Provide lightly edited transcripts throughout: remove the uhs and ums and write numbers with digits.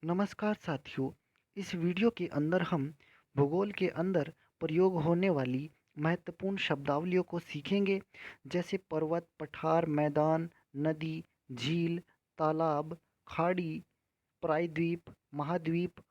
नमस्कार साथियों। इस वीडियो के अंदर हम भूगोल के अंदर प्रयोग होने वाली महत्वपूर्ण शब्दावलियों को सीखेंगे। जैसे पर्वत, पठार, मैदान, नदी, झील, तालाब, खाड़ी, प्रायद्वीप, महाद्वीप,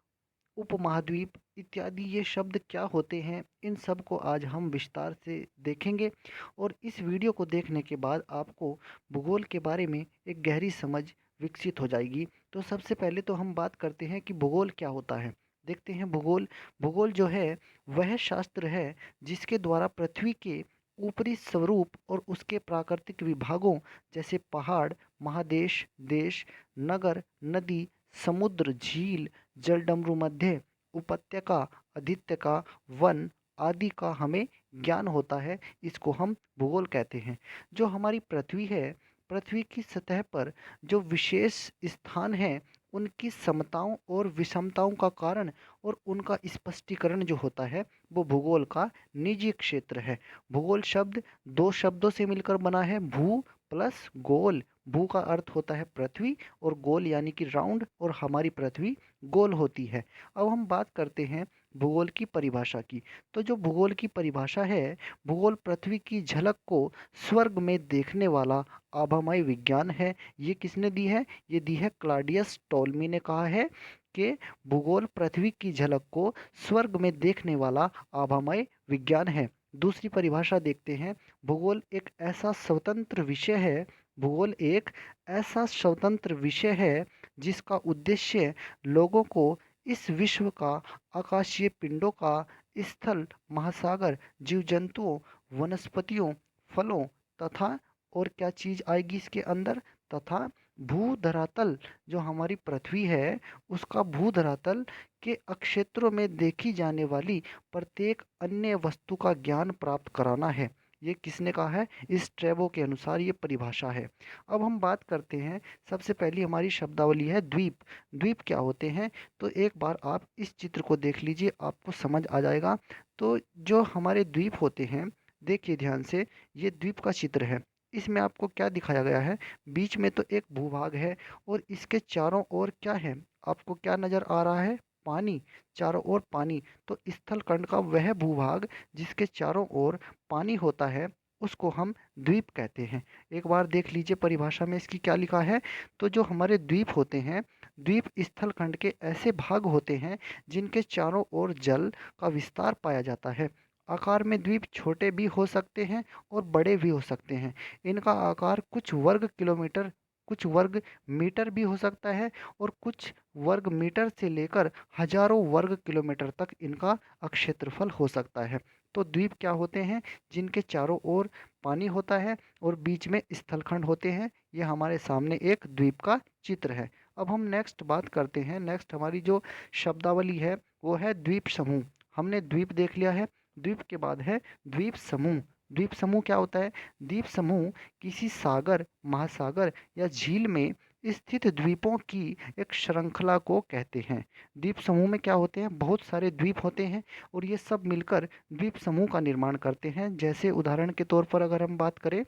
उपमहाद्वीप इत्यादि ये शब्द क्या होते हैं, इन सब को आज हम विस्तार से देखेंगे। और इस वीडियो को देखने के बाद आपको भूगोल के बारे में एक गहरी समझ विकसित हो जाएगी। तो सबसे पहले तो हम बात करते हैं कि भूगोल क्या होता है। देखते हैं भूगोल। भूगोल जो है वह शास्त्र है जिसके द्वारा पृथ्वी के ऊपरी स्वरूप और उसके प्राकृतिक विभागों जैसे पहाड़, महादेश, देश, नगर, नदी, समुद्र, झील, जलडमरू मध्य, उपत्यका, अधित्यका, वन आदि का हमें ज्ञान होता है। इसको हम भूगोल कहते हैं। जो हमारी पृथ्वी है, पृथ्वी की सतह पर जो विशेष स्थान है, उनकी समताओं और विषमताओं का कारण और उनका स्पष्टीकरण जो होता है वो भूगोल का निजी क्षेत्र है। भूगोल शब्द दो शब्दों से मिलकर बना है, भू प्लस गोल। भू का अर्थ होता है पृथ्वी और गोल यानी कि राउंड, और हमारी पृथ्वी गोल होती है। अब हम बात करते हैं भूगोल की परिभाषा की। तो जो भूगोल की परिभाषा है, भूगोल पृथ्वी की झलक को स्वर्ग में देखने वाला आभामय विज्ञान है। ये किसने दी है? ये दी है क्लॉडियस टोल्मी ने। कहा है कि भूगोल पृथ्वी की झलक को स्वर्ग में देखने वाला आभामय विज्ञान है। दूसरी परिभाषा देखते हैं। भूगोल एक ऐसा स्वतंत्र विषय है। भूगोल एक ऐसा स्वतंत्र विषय है जिसका उद्देश्य लोगों को इस विश्व का, आकाशीय पिंडों का, स्थल, महासागर, जीव जंतुओं, वनस्पतियों, फलों तथा और क्या चीज आएगी इसके अंदर, तथा भूधरातल, जो हमारी पृथ्वी है उसका भूधरातल के अक्षेत्रों में देखी जाने वाली प्रत्येक अन्य वस्तु का ज्ञान प्राप्त कराना है। ये किसने कहा है? इस ट्रेबो के अनुसार ये परिभाषा है। अब हम बात करते हैं। सबसे पहली हमारी शब्दावली है द्वीप। द्वीप क्या होते हैं? तो एक बार आप इस चित्र को देख लीजिए, आपको समझ आ जाएगा। तो जो हमारे द्वीप होते हैं, देखिए ध्यान से, ये द्वीप का चित्र है। इसमें आपको क्या दिखाया गया है? बीच में तो एक भूभाग है और इसके चारों ओर क्या है? आपको क्या नजर आ रहा है? पानी। चारों ओर पानी। तो स्थल खंड का वह भूभाग जिसके चारों ओर पानी होता है उसको हम द्वीप कहते हैं। एक बार देख लीजिए परिभाषा में इसकी क्या लिखा है। तो जो हमारे द्वीप होते हैं, द्वीप स्थल खंड के ऐसे भाग होते हैं जिनके चारों ओर जल का विस्तार पाया जाता है। आकार में द्वीप छोटे भी हो सकते हैं और बड़े भी हो सकते हैं। इनका आकार कुछ वर्ग किलोमीटर, कुछ वर्ग मीटर भी हो सकता है और कुछ वर्ग मीटर से लेकर हजारों वर्ग किलोमीटर तक इनका क्षेत्रफल हो सकता है। तो द्वीप क्या होते हैं? जिनके चारों ओर पानी होता है और बीच में स्थलखंड होते हैं। ये हमारे सामने एक द्वीप का चित्र है। अब हम नेक्स्ट बात करते हैं। नेक्स्ट हमारी जो शब्दावली है वो है द्वीप समूह। हमने द्वीप देख लिया है। द्वीप के बाद है द्वीप समूह। द्वीप समूह क्या होता है? द्वीप समूह किसी सागर, महासागर या झील में स्थित द्वीपों की एक श्रृंखला को कहते हैं। द्वीप समूह में क्या होते हैं? बहुत सारे द्वीप होते हैं और ये सब मिलकर द्वीप समूह का निर्माण करते हैं। जैसे उदाहरण के तौर पर अगर हम बात करें,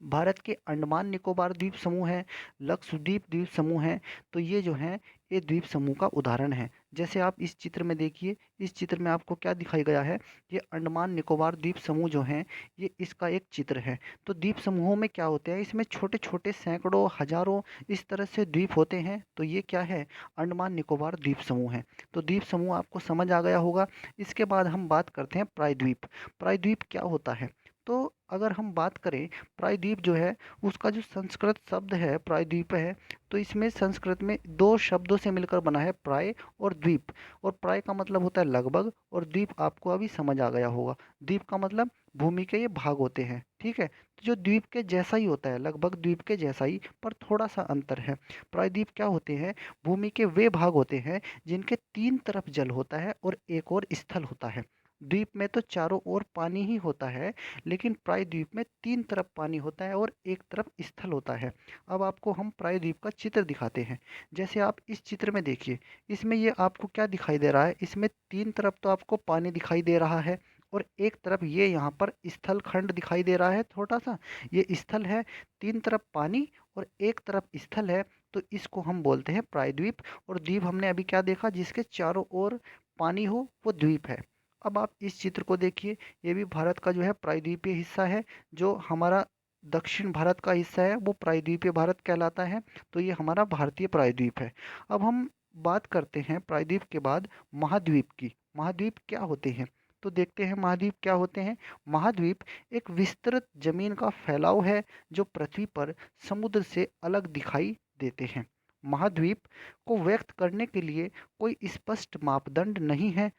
भारत के अंडमान निकोबार द्वीप समूह है, लक्षद्वीप द्वीप समूह है। तो ये जो है ये द्वीप समूह का उदाहरण है। जैसे आप इस चित्र में देखिए, इस चित्र में आपको क्या दिखाई गया है? ये अंडमान निकोबार द्वीप समूह जो है, ये इसका एक चित्र है। तो द्वीप समूहों में क्या होते हैं? इसमें छोटे छोटे सैकड़ों, हजारों इस तरह से द्वीप होते हैं। तो ये क्या है? अंडमान निकोबार द्वीप समूह है। तो द्वीप समूह आपको समझ आ गया होगा। इसके बाद हम बात करते हैं प्रायद्वीप। प्रायद्वीप क्या होता है? तो अगर हम बात करें, प्रायद्वीप जो है उसका जो संस्कृत शब्द है प्रायद्वीप है। तो इसमें संस्कृत में दो शब्दों से मिलकर बना है, प्राय और द्वीप। और प्राय का मतलब होता है लगभग, और द्वीप आपको अभी समझ आ गया होगा। द्वीप का मतलब भूमि के ये भाग होते हैं। ठीक है, तो जो द्वीप के जैसा ही होता है, लगभग द्वीप के जैसा ही, पर थोड़ा सा अंतर है। प्रायद्वीप क्या होते हैं? भूमि के वे भाग होते हैं जिनके तीन तरफ जल होता है और एक और स्थल होता है। द्वीप में तो चारों ओर पानी ही होता है, लेकिन प्रायद्वीप में तीन तरफ पानी होता है और एक तरफ स्थल होता है। अब आपको हम प्रायद्वीप का चित्र दिखाते हैं। जैसे आप इस चित्र में देखिए, इसमें ये आपको क्या दिखाई दे रहा है? इसमें तीन तरफ तो आपको पानी दिखाई दे रहा है और एक तरफ ये यहाँ पर स्थल खंड दिखाई दे रहा है छोटा सा। ये स्थल है, तीन तरफ पानी और एक तरफ स्थल है। तो इसको हम बोलते हैं प्रायद्वीप। और द्वीप हमने अभी क्या देखा, जिसके चारों ओर पानी हो वो द्वीप है। अब आप इस चित्र को देखिए, ये भी भारत का जो है प्रायद्वीपीय हिस्सा है। जो हमारा दक्षिण भारत का हिस्सा है वो प्रायद्वीपीय भारत कहलाता है। तो ये हमारा भारतीय प्रायद्वीप है। अब हम बात करते हैं प्रायद्वीप के बाद महाद्वीप की। महाद्वीप क्या होते हैं, तो देखते हैं महाद्वीप क्या होते हैं। महाद्वीप एक विस्तृत जमीन का फैलाव है जो पृथ्वी पर समुद्र से अलग दिखाई देते हैं। महाद्वीप को व्यक्त करने के लिए कोई स्पष्ट मापदंड नहीं है।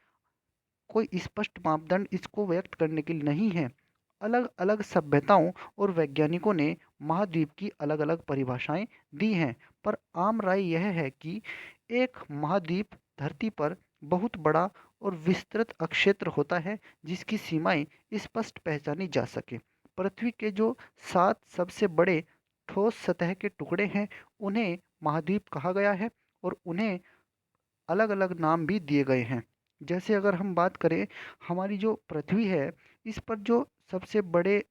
कोई स्पष्ट मापदंड इसको व्यक्त करने के लिए नहीं है। अलग अलग सभ्यताओं और वैज्ञानिकों ने महाद्वीप की अलग अलग परिभाषाएं दी हैं, पर आम राय यह है कि एक महाद्वीप धरती पर बहुत बड़ा और विस्तृत अक्षेत्र होता है जिसकी सीमाएं स्पष्ट पहचानी जा सके। पृथ्वी के जो 7 सबसे बड़े ठोस सतह के टुकड़े हैं उन्हें महाद्वीप कहा गया है, और उन्हें अलग अलग नाम भी दिए गए हैं। जैसे अगर हम बात करें, हमारी जो पृथ्वी है इस पर जो सबसे बड़े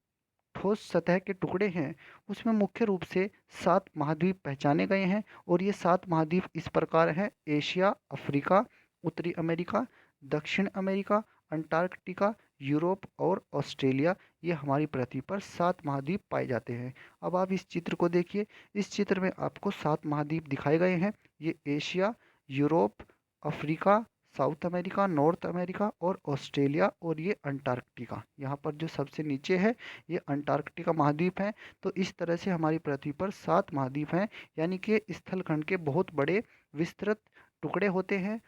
ठोस सतह के टुकड़े हैं उसमें मुख्य रूप से 7 महाद्वीप पहचाने गए हैं। और ये 7 महाद्वीप इस प्रकार हैं: एशिया, अफ्रीका, उत्तरी अमेरिका, दक्षिण अमेरिका, अंटार्कटिका, यूरोप और ऑस्ट्रेलिया। ये हमारी पृथ्वी पर 7 महाद्वीप पाए जाते हैं। अब आप इस चित्र को देखिए, इस चित्र में आपको 7 महाद्वीप दिखाए गए हैं। ये Asia, Europe, Africa, south America, north America और ऑस्ट्रेलिया, और ये अंटार्कटिका। यहाँ पर जो सबसे नीचे है ये अंटार्कटिका महाद्वीप है। तो इस तरह से हमारी पृथ्वी पर 7 महाद्वीप हैं, यानी कि स्थलखंड के बहुत बड़े विस्तृत टुकड़े होते हैं।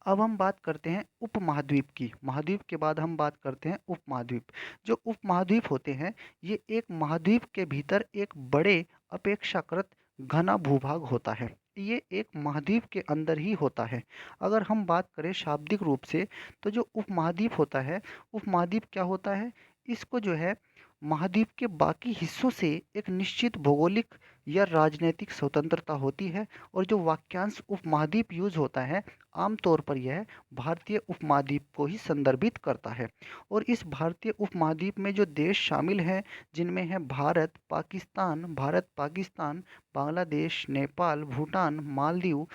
अब हम बात करते हैं उपमहाद्वीप की। महाद्वीप के बाद हम बात करते हैं उपमहाद्वीप। जो उपमहाद्वीप होते हैं ये एक महाद्वीप के भीतर एक बड़े अपेक्षाकृत घना भूभाग होता है। ये एक महाद्वीप के अंदर ही होता है। अगर हम बात करें शाब्दिक रूप से, तो जो उपमहाद्वीप होता है, उपमहाद्वीप क्या होता है, इसको जो है महाद्वीप के बाकी हिस्सों से एक निश्चित भौगोलिक या राजनीतिक स्वतंत्रता होती है। और जो वाक्यांश उपमहाद्वीप यूज होता है आमतौर पर यह भारतीय उपमहाद्वीप को ही संदर्भित करता है। और इस भारतीय उपमहाद्वीप में जो देश शामिल हैं जिनमें है भारत पाकिस्तान, बांग्लादेश, नेपाल, भूटान, मालदीव,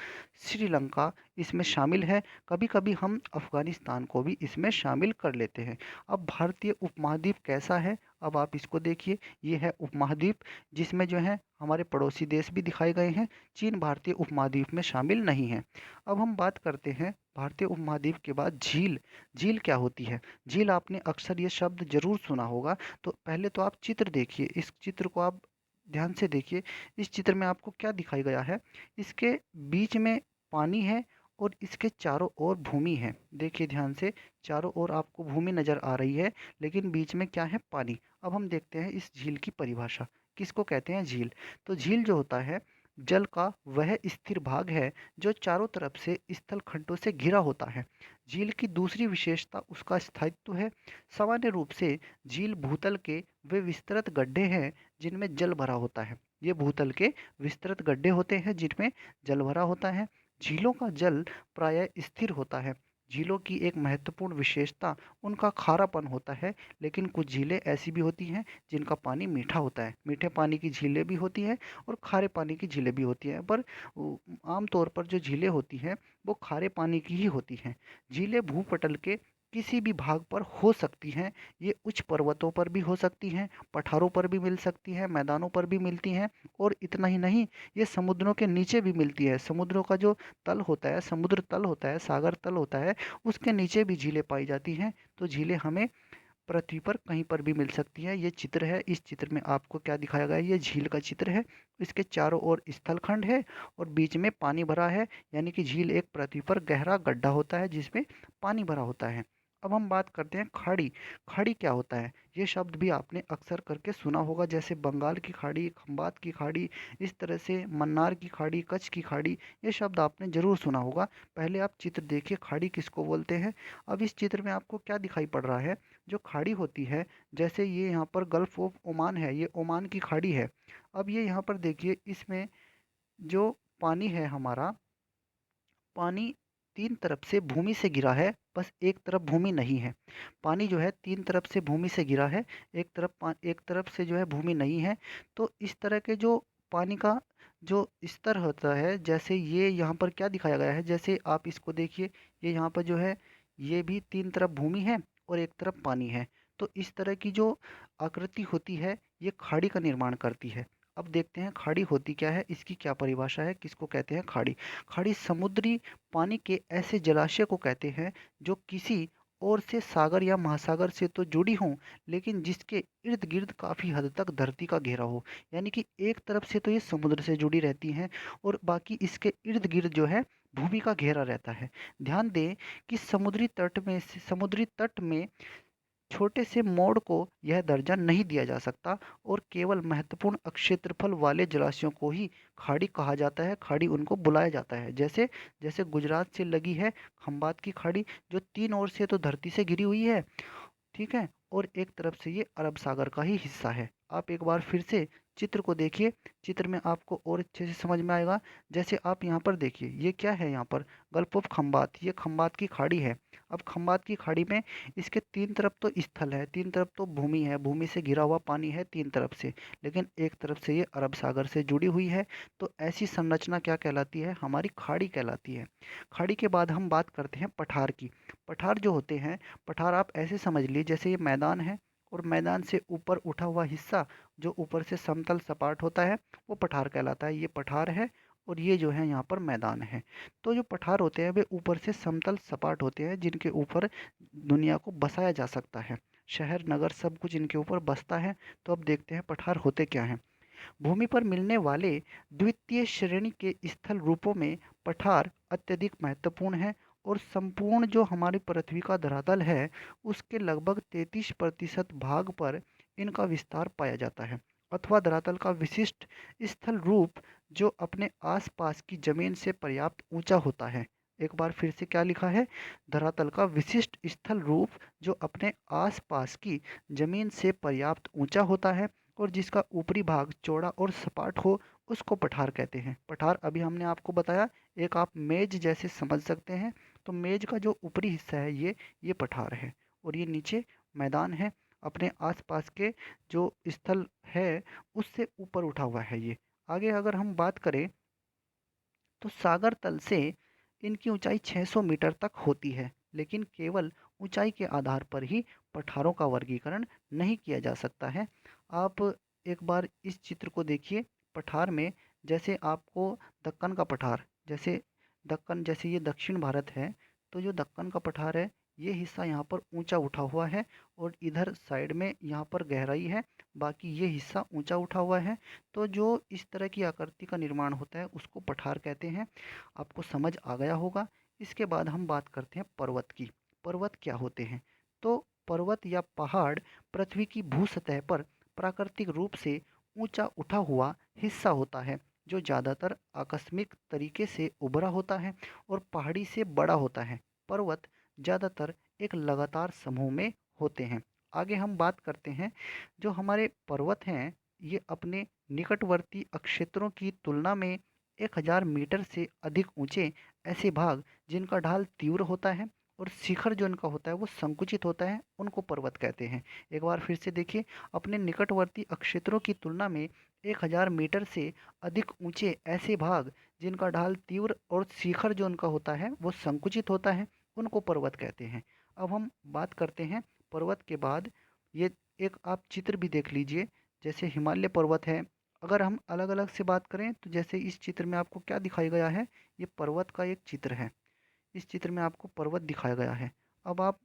श्रीलंका इसमें शामिल है। कभी कभी हम अफगानिस्तान को भी इसमें शामिल कर लेते हैं। अब भारतीय उपमहाद्वीप कैसा है, अब आप इसको देखिए। ये है उपमहाद्वीप जिसमें जो है हमारे पड़ोसी देश भी दिखाए गए हैं। चीन भारतीय उपमहाद्वीप में शामिल नहीं है। अब हम बात करते हैं भारतीय उपमहाद्वीप के बाद झील। झील क्या होती है, झील आपने अक्सर ये शब्द जरूर सुना होगा। तो पहले तो आप चित्र देखिए, इस चित्र को आप ध्यान से देखिए। इस चित्र में आपको क्या दिखाई गया है, इसके बीच में पानी है और इसके चारों ओर भूमि है। देखिए ध्यान से, चारों ओर आपको भूमि नजर आ रही है लेकिन बीच में क्या है, पानी। अब हम देखते हैं इस झील की परिभाषा, किसको कहते हैं झील। तो झील जो होता है जल का वह स्थिर भाग है जो चारों तरफ से स्थल खंडों से घिरा होता है। झील की दूसरी विशेषता उसका स्थायित्व है। सामान्य रूप से झील भूतल के वे विस्तृत गड्ढे हैं जिनमें जल भरा होता है। ये भूतल के विस्तृत गड्ढे होते हैं जिनमें जल भरा होता है। झीलों का जल प्रायः स्थिर होता है। झीलों की एक महत्वपूर्ण विशेषता उनका खारापन होता है, लेकिन कुछ झीलें ऐसी भी होती हैं जिनका पानी मीठा होता है। मीठे पानी की झीलें भी होती हैं और खारे पानी की झीलें भी होती हैं, पर आमतौर पर जो झीलें होती हैं वो खारे पानी की ही होती हैं। झीलें भूपटल के किसी भी भाग पर हो सकती हैं। ये उच्च पर्वतों पर भी हो सकती हैं, पठारों पर भी मिल सकती हैं, मैदानों पर भी मिलती हैं। और इतना ही नहीं, ये समुद्रों के नीचे भी मिलती है। समुद्रों का जो तल होता है, समुद्र तल होता है, सागर तल होता है, उसके नीचे भी झीलें पाई जाती हैं। तो झीलें हमें पृथ्वी पर कहीं पर भी मिल सकती है। ये चित्र है, इस चित्र में आपको क्या दिखाया गया है, ये झील का चित्र है। इसके चारों ओर स्थलखंड है और बीच में पानी भरा है, यानी कि झील एक पृथ्वी पर गहरा गड्ढा होता है जिसमें पानी भरा होता है। अब हम बात करते हैं खाड़ी। खाड़ी क्या होता है, ये शब्द भी आपने अक्सर करके सुना होगा, जैसे बंगाल की खाड़ी, खंबात की खाड़ी, इस तरह से मन्नार की खाड़ी, कच्छ की खाड़ी, ये शब्द आपने जरूर सुना होगा। पहले आप चित्र देखिए खाड़ी किसको बोलते हैं। अब इस चित्र में आपको क्या दिखाई पड़ रहा है, जो खाड़ी होती है, जैसे ये यहाँ पर गल्फ ऑफ ओमान है, ये ओमान की खाड़ी है। अब ये यहाँ पर देखिए, इसमें जो पानी है हमारा, पानी 3 तरफ से भूमि से गिरा है, बस एक तरफ भूमि नहीं है। पानी जो है 3 तरफ से भूमि से गिरा है, एक तरफ से जो है भूमि नहीं है। तो इस तरह के जो पानी का जो स्तर होता है, जैसे ये यहाँ पर क्या दिखाया गया है, जैसे आप इसको देखिए, ये यहाँ पर जो है, ये भी तीन तरफ भूमि है और एक तरफ पानी है। तो इस तरह की जो आकृति होती है, ये खाड़ी का निर्माण करती है। अब देखते हैं खाड़ी होती क्या है, इसकी क्या परिभाषा है, किसको कहते हैं खाड़ी। खाड़ी समुद्री पानी के ऐसे जलाशय को कहते हैं जो किसी और से सागर या महासागर से तो जुड़ी हों, लेकिन जिसके इर्द गिर्द काफी हद तक धरती का घेरा हो। यानी कि एक तरफ से तो ये समुद्र से जुड़ी रहती हैं और बाकी इसके इर्द गिर्द जो है भूमि का घेरा रहता है। ध्यान दें कि समुद्री तट में छोटे से मोड़ को यह दर्जा नहीं दिया जा सकता और केवल महत्वपूर्ण अक्षेत्रफल वाले जलाशयों को ही खाड़ी कहा जाता है, खाड़ी उनको बुलाया जाता है। जैसे जैसे गुजरात से लगी है खंबात की खाड़ी, जो तीन ओर से तो धरती से घिरी हुई है, ठीक है, और एक तरफ से ये अरब सागर का ही हिस्सा है। आप एक बार फिर से चित्र को देखिए, चित्र में आपको और अच्छे से समझ में आएगा। जैसे आप यहाँ पर देखिए, ये क्या है, यहाँ पर गल्फ ऑफ खंबात, ये खंबात की खाड़ी है। अब खंबात की खाड़ी में इसके तीन तरफ तो स्थल है, तीन तरफ तो भूमि है, भूमि से घिरा हुआ पानी है तीन तरफ से, लेकिन एक तरफ से ये अरब सागर से जुड़ी हुई है। तो ऐसी संरचना क्या कहलाती है, हमारी खाड़ी कहलाती है। खाड़ी के बाद हम बात करते हैं पठार की। पठार जो होते हैं, पठार आप ऐसे समझ लीजिए जैसे ये मैदान है और मैदान से ऊपर उठा हुआ हिस्सा जो ऊपर से समतल सपाट होता है, वो पठार कहलाता है। ये पठार है और ये जो है यहाँ पर मैदान है। तो जो पठार होते हैं वे ऊपर से समतल सपाट होते हैं, जिनके ऊपर दुनिया को बसाया जा सकता है, शहर नगर सब कुछ इनके ऊपर बसता है। तो अब देखते हैं पठार होते क्या हैं। भूमि पर मिलने वाले द्वितीय श्रेणी के स्थल रूपों में पठार अत्यधिक महत्वपूर्ण है और संपूर्ण जो हमारी पृथ्वी का धरातल है, उसके लगभग 33% भाग पर इनका विस्तार पाया जाता है। अथवा धरातल का विशिष्ट स्थल रूप जो अपने आसपास की जमीन से पर्याप्त ऊंचा होता है। एक बार फिर से क्या लिखा है, धरातल का विशिष्ट स्थल रूप जो अपने आसपास की जमीन से पर्याप्त ऊंचा होता है और जिसका ऊपरी भाग चौड़ा और सपाट हो, उसको पठार कहते हैं। पठार अभी हमने आपको बताया, एक आप मेज जैसे समझ सकते हैं। तो मेज का जो ऊपरी हिस्सा है, ये पठार है और ये नीचे मैदान है, अपने आसपास के जो स्थल है उससे ऊपर उठा हुआ है ये। आगे अगर हम बात करें तो सागर तल से इनकी ऊंचाई 600 मीटर तक होती है, लेकिन केवल ऊंचाई के आधार पर ही पठारों का वर्गीकरण नहीं किया जा सकता है। आप एक बार इस चित्र को देखिए, पठार में जैसे आपको दक्कन का पठार, जैसे दक्कन, जैसे ये दक्षिण भारत है, तो जो दक्कन का पठार है, ये हिस्सा यहाँ पर ऊंचा उठा हुआ है और इधर साइड में यहाँ पर गहराई है, बाकी ये हिस्सा ऊंचा उठा हुआ है। तो जो इस तरह की आकृति का निर्माण होता है उसको पठार कहते हैं। आपको समझ आ गया होगा। इसके बाद हम बात करते हैं पर्वत की। पर्वत क्या होते हैं? तो पर्वत या पहाड़ पृथ्वी की भूसतह पर प्राकृतिक रूप से ऊंचा उठा हुआ हिस्सा होता है जो ज़्यादातर आकस्मिक तरीके से उभरा होता है और पहाड़ी से बड़ा होता है। पर्वत ज़्यादातर एक लगातार समूह में होते हैं। आगे हम बात करते हैं, जो हमारे पर्वत हैं, ये अपने निकटवर्ती अक्षेत्रों की तुलना में 1000 मीटर से अधिक ऊंचे, ऐसे भाग जिनका ढाल तीव्र होता है और शिखर जो इनका होता है वो संकुचित होता है, उनको पर्वत कहते हैं। एक बार फिर से देखिए, अपने निकटवर्ती अक्षेत्रों की तुलना में 1000 मीटर से अधिक ऊंचे ऐसे भाग जिनका ढाल तीव्र और शिखर जो उनका होता है वो संकुचित होता है, उनको पर्वत कहते हैं। अब हम बात करते हैं पर्वत के बाद, ये एक आप चित्र भी देख लीजिए, जैसे हिमालय पर्वत है। अगर हम अलग अलग से बात करें तो जैसे इस चित्र में आपको क्या दिखाया गया है, ये पर्वत का एक चित्र है। इस चित्र में आपको पर्वत दिखाया गया है। अब आप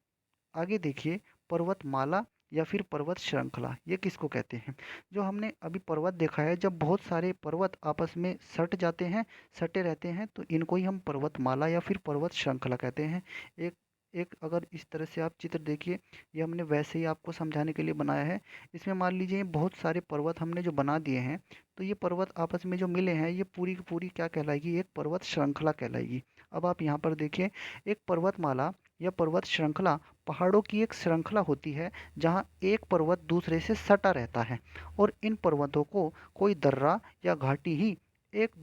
आगे देखिए, पर्वतमाला या फिर पर्वत श्रृंखला, ये किसको कहते हैं? जो हमने अभी पर्वत देखा है, जब बहुत सारे पर्वत आपस में सट जाते हैं, सटे रहते हैं, तो इनको ही हम पर्वतमाला या फिर पर्वत श्रृंखला कहते हैं। एक एक अगर इस तरह से आप चित्र देखिए, ये हमने वैसे ही आपको समझाने के लिए बनाया है। इसमें मान लीजिए बहुत सारे पर्वत हमने जो बना दिए हैं, तो ये पर्वत आपस में जो मिले हैं, ये पूरी की पूरी क्या कहलाएगी, एक पर्वत श्रृंखला कहलाएगी। अब आप यहाँ पर देखिए, एक पर्वतमाला या पर्वत श्रृंखला पहाड़ों की एक श्रृंखला होती है जहाँ एक पर्वत दूसरे से सटा रहता है और इन पर्वतों को कोई दर्रा या घाटी ही एक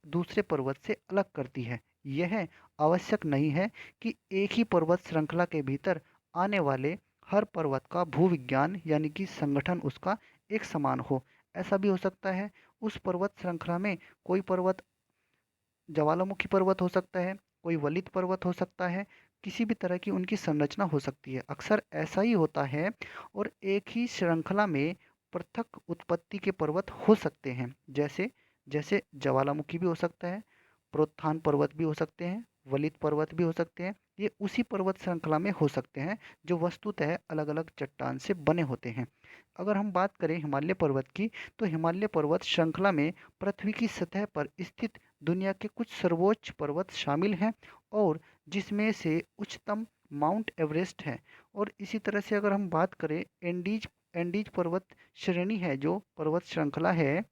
दूसरे पर्वत से अलग करती है। यह आवश्यक नहीं है कि एक ही पर्वत श्रृंखला के भीतर आने वाले हर पर्वत का भूविज्ञान यानी कि संगठन उसका एक समान हो। ऐसा भी हो सकता है उस पर्वत श्रृंखला में कोई पर्वत ज्वालामुखी पर्वत हो सकता है, कोई वलित पर्वत हो सकता है, किसी भी तरह की उनकी संरचना हो सकती है। अक्सर ऐसा ही होता है और एक ही श्रृंखला में पृथक उत्पत्ति के पर्वत हो सकते हैं। जैसे जैसे ज्वालामुखी भी हो सकता है, प्रोत्थान पर्वत भी हो सकते हैं, वलित पर्वत भी हो सकते हैं। ये उसी पर्वत श्रृंखला में हो सकते हैं जो वस्तुतः अलग-अलग चट्टान से बने होते हैं। अगर हम बात करें हिमालय पर्वत की, तो हिमालय पर्वत श्रृंखला में पृथ्वी की सतह पर स्थित दुनिया के कुछ सर्वोच्च पर्वत शामिल हैं और जिसमें से उच्चतम माउंट एवरेस्ट है। और इसी तरह से अगर हम बात करें एंडीज एंडीज पर्वत श्रेणी है, जो पर्वत श्रृंखला है,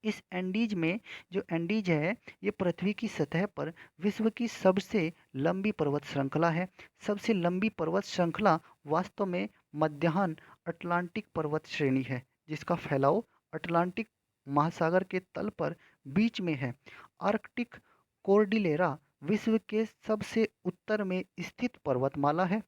इस एंडीज में जो एंडीज है ये पृथ्वी की सतह पर विश्व की सबसे लंबी पर्वत श्रृंखला है। सबसे लंबी पर्वत श्रृंखला वास्तव में मध्याह्न अटलांटिक पर्वत श्रेणी है, जिसका फैलाव अटलांटिक महासागर के तल पर बीच में है। आर्कटिक कोर्डिलेरा विश्व के सबसे उत्तर में स्थित पर्वतमाला है,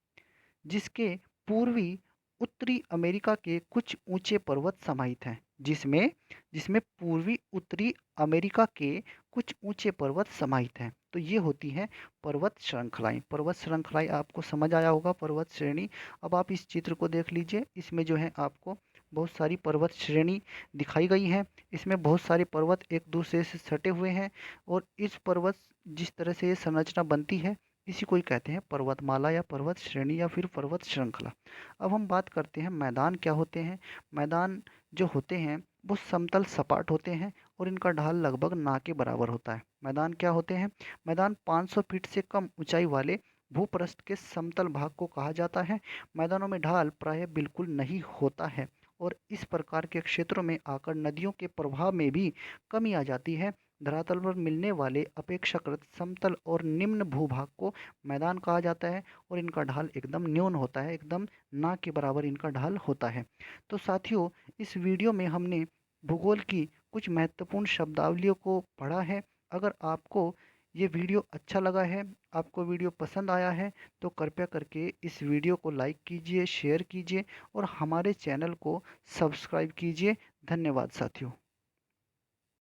जिसके पूर्वी उत्तरी अमेरिका के कुछ ऊंचे पर्वत समाहित हैं। जिसमें जिसमें पूर्वी उत्तरी अमेरिका के कुछ ऊंचे पर्वत समाहित हैं। तो ये होती हैं पर्वत श्रृंखलाएं। पर्वत श्रृंखलाएं आपको समझ आया होगा, पर्वत श्रेणी। अब आप इस चित्र को देख लीजिए, इसमें जो है आपको बहुत सारी पर्वत श्रेणी दिखाई गई हैं। इसमें बहुत सारे पर्वत एक दूसरे से सटे हुए हैं और इस पर्वत जिस तरह से ये संरचना बनती है, इसी को ही कहते हैं पर्वतमाला या पर्वत श्रेणी या फिर पर्वत श्रृंखला। अब हम बात करते हैं मैदान क्या होते हैं। मैदान जो होते हैं वो समतल सपाट होते हैं और इनका ढाल लगभग ना के बराबर होता है। मैदान क्या होते हैं? मैदान 500 फीट से कम ऊंचाई वाले भूपृष्ठ के समतल भाग को कहा जाता है। मैदानों में ढाल प्रायः बिल्कुल नहीं होता है और इस प्रकार के क्षेत्रों में आकर नदियों के प्रवाह में भी कमी आ जाती है। धरातल पर मिलने वाले अपेक्षाकृत समतल और निम्न भूभाग को मैदान कहा जाता है और इनका ढाल एकदम न्यून होता है, एकदम ना के बराबर इनका ढाल होता है। तो साथियों, इस वीडियो में हमने भूगोल की कुछ महत्वपूर्ण शब्दावलियों को पढ़ा है। अगर आपको ये वीडियो अच्छा लगा है, आपको वीडियो पसंद आया है, तो कृपया करके इस वीडियो को लाइक कीजिए, शेयर कीजिए और हमारे चैनल को सब्सक्राइब कीजिए। धन्यवाद साथियों।